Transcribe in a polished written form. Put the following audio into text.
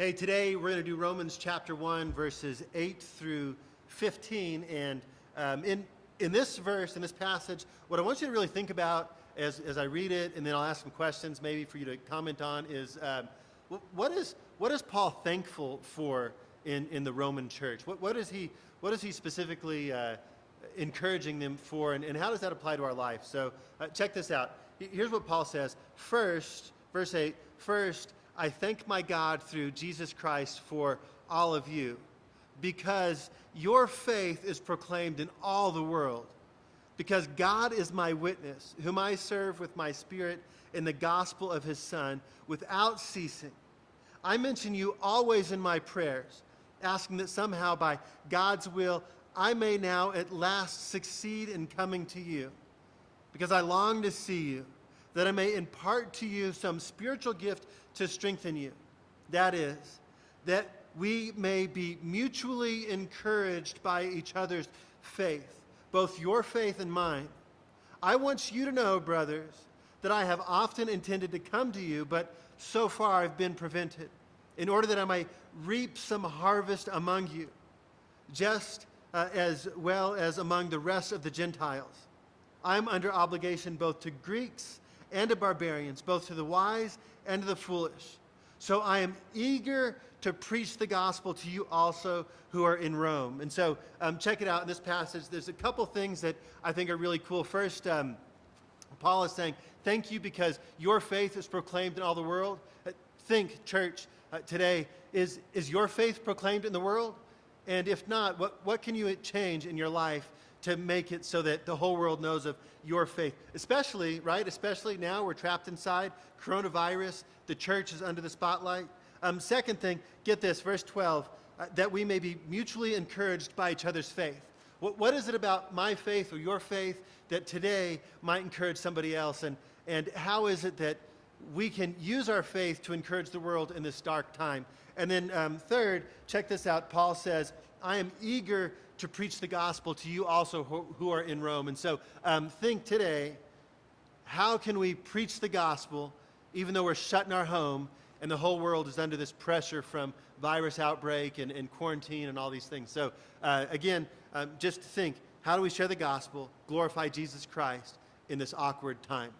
Hey, today we're going to do Romans chapter 1, verses 8 through 15. And in this verse, in this passage, what I want you to really think about as I read it, and then I'll ask some questions maybe for you to comment on, is what is Paul thankful for in the Roman church? What is he specifically encouraging them for, and how does that apply to our life? So check this out. Here's what Paul says. First, verse 8, first, I thank my God through Jesus Christ for all of you, because your faith is proclaimed in all the world. Because God is my witness, whom I serve with my spirit in the gospel of his Son, without ceasing. I mention you always in my prayers, asking that somehow by God's will I may now at last succeed in coming to you, because I long to see you, that I may impart to you some spiritual gift to strengthen you. That is, that we may be mutually encouraged by each other's faith, both your faith and mine. I want you to know, brothers, that I have often intended to come to you, but so far I've been prevented, in order that I may reap some harvest among you, just as well as among the rest of the Gentiles. I am under obligation both to Greeks and to barbarians, both to the wise and to the foolish. So I am eager to preach the gospel to you also who are in Rome. And so check it out in this passage. There's a couple things that I think are really cool. First, Paul is saying, thank you because your faith is proclaimed in all the world. Think, church, today, is your faith proclaimed in the world? And if not, what can you change in your life to make it so that the whole world knows of your faith? Especially now we're trapped inside, coronavirus, the church is under the spotlight. Second thing, get this, verse 12, that we may be mutually encouraged by each other's faith. What is it about my faith or your faith that today might encourage somebody else? And how is it that we can use our faith to encourage the world in this dark time? And then third, check this out. Paul says, I am eager to preach the gospel to you also who are in Rome. And so think today, how can we preach the gospel even though we're shut in our home and the whole world is under this pressure from virus outbreak and quarantine and all these things? So again, just think, how do we share the gospel, glorify Jesus Christ in this awkward time?